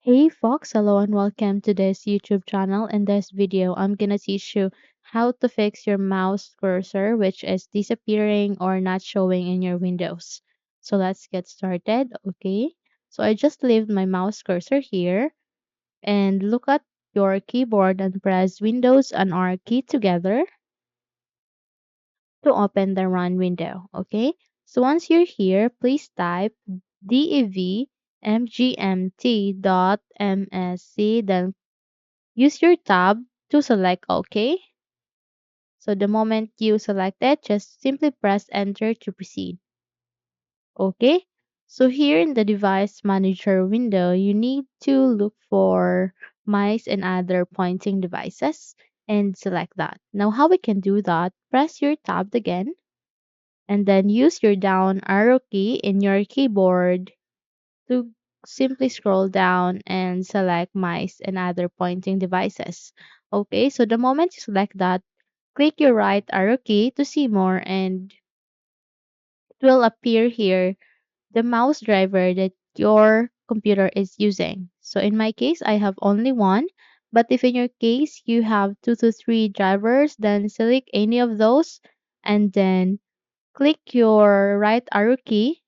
Hey Fox, hello and welcome to this YouTube channel. In this video, I'm gonna teach you how to fix your mouse cursor which is disappearing or not showing in your windows. So let's get started, okay? So I just leave my mouse cursor here and look at your keyboard and press Windows and R key together to open the run window, okay? So once you're here, please type devmgmt.msc, then use your tab to select OK. So the moment you select it, just simply press enter to proceed. Okay. So here in the device manager window, you need to look for mice and other pointing devices and select that. Now how we can do that, press your tab again and then use your down arrow key in your keyboard to simply scroll down and select mice and other pointing devices. Okay, so the moment you select that, click your right arrow key to see more and it will appear here the mouse driver that your computer is using. So in my case, I have only one, but if in your case you have two to three drivers, then select any of those and then click your right arrow key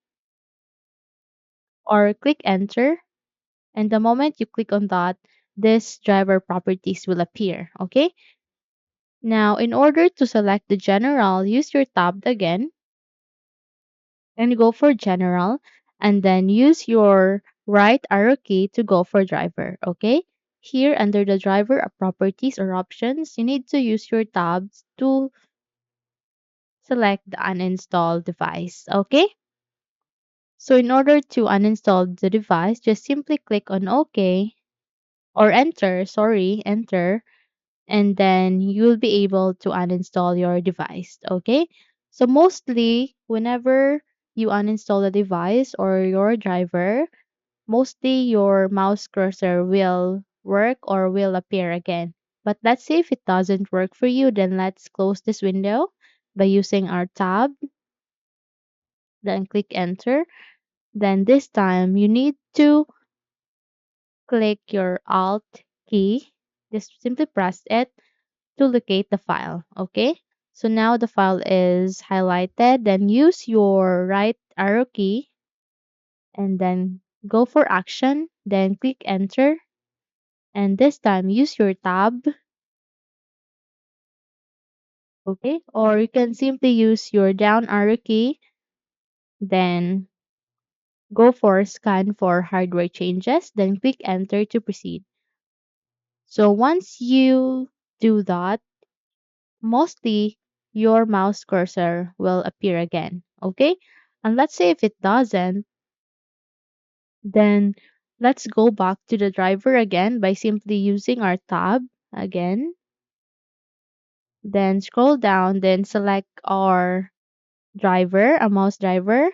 or click enter. And the moment you click on that, this driver properties will appear. Okay. Now, in order to select the general, use your tab again and go for general and then use your right arrow key to go for driver. Okay. Here under the driver properties or options, you need to use your tabs to select the uninstalled device. Okay. So in order to uninstall the device, just simply click on OK or enter, and then you'll be able to uninstall your device. Okay. So mostly whenever you uninstall the device or your driver, mostly your mouse cursor will work or will appear again. But let's say if it doesn't work for you, then let's close this window by using our tab, then click enter. Then this time you need to click your alt key, just simply press it to locate the file. Okay. So now the file is highlighted. Then use your right arrow key and then go for action. Then click enter. And this time use your tab. Okay. Or you can simply use your down arrow key. Then go for scan for hardware changes. Then click enter to proceed. So once you do that, mostly your mouse cursor will appear again. Okay. And let's say if it doesn't, then let's go back to the driver again by simply using our tab again. Then scroll down, then select our driver, a mouse driver.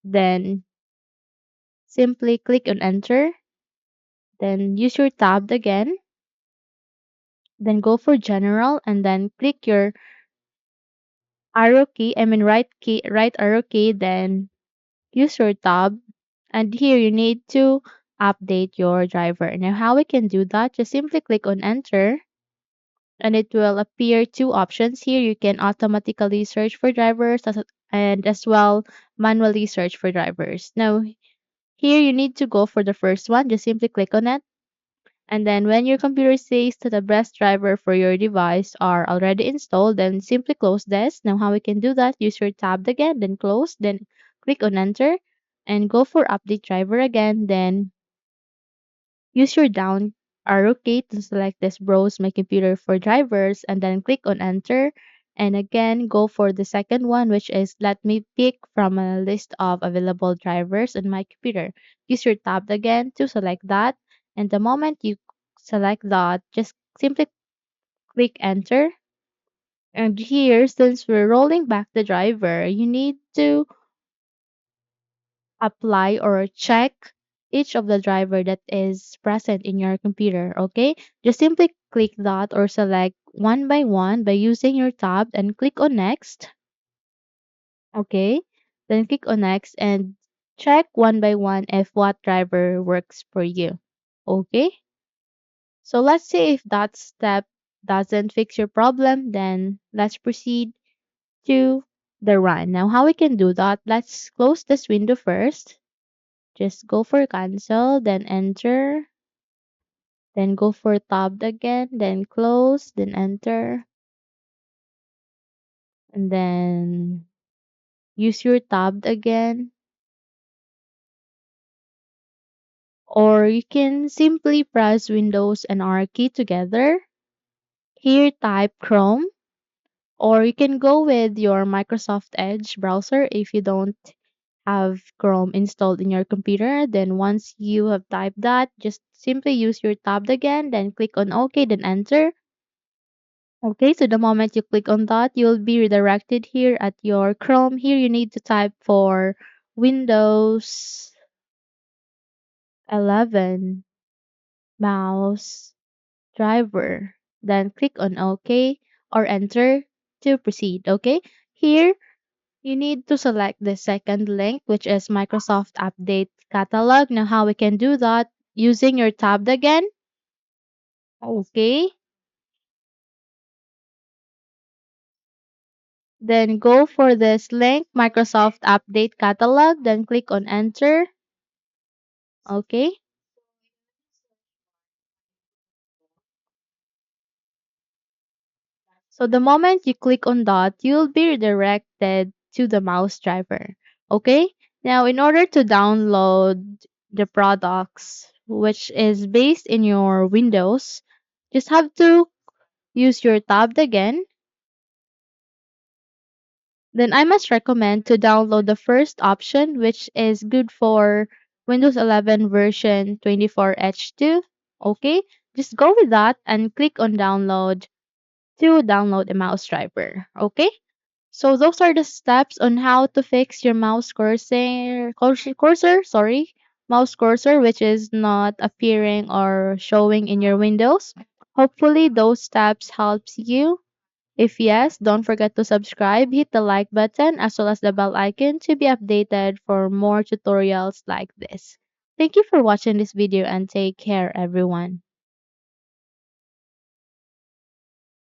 Then simply click on enter. Then use your tab again. Then go for general and then click your arrow key, right arrow key, then use your tab. And here you need to update your driver. Now how we can do that? Just simply click on enter and it will appear two options here. You can automatically search for drivers and as well manually search for drivers. Now, here you need to go for the first one. Just simply click on it. And then when your computer says that the best driver for your device are already installed, then simply close this. Now, how we can do that? Use your tab again, then close, then click on enter and go for update driver again. Then use your down arrow key to select this browse my computer for drivers and then click on enter. And again, go for the second one, which is let me pick from a list of available drivers on my computer. Use your tab again to select that. And the moment you select that, just simply click enter. And here, since we're rolling back the driver, you need to apply or check each of the driver that is present in your computer. Okay, just simply click that or select one by one by using your tab and click on next. Okay, then click on next and check one by one if what driver works for you. Okay? So let's say if that step doesn't fix your problem, then let's proceed to the run. Now, how we can do that? Let's close this window first. Just go for cancel, then enter, then go for tab again, then close, then enter, and then use your tab again. Or you can simply press Windows and R key together. Here type Chrome, or you can go with your Microsoft Edge browser if you don't have Chrome installed in your computer. Then once you have typed that, just simply use your tab again, then click on OK, then enter. Okay, so the moment you click on that, you'll be redirected here at your Chrome. Here you need to type for Windows 11 mouse driver. Then click on OK or enter to proceed. Okay, here you need to select the second link, which is Microsoft Update Catalog. Now, how we can do that? Using your tab again. Okay. Then go for this link, Microsoft Update Catalog. Then click on Enter. Okay. So the moment you click on that, you'll be redirected to the mouse driver. Okay. Now, in order to download the products, which is based in your Windows, just have to use your tab again. Then I must recommend to download the first option, which is good for Windows 11 version 24H2. Okay, just go with that and click on download to download a mouse driver. Okay, so those are the steps on how to fix your mouse cursor, which is not appearing or showing in your Windows. Hopefully, those steps helps you. If yes, don't forget to subscribe, hit the like button as well as the bell icon to be updated for more tutorials like this. Thank you for watching this video and take care everyone.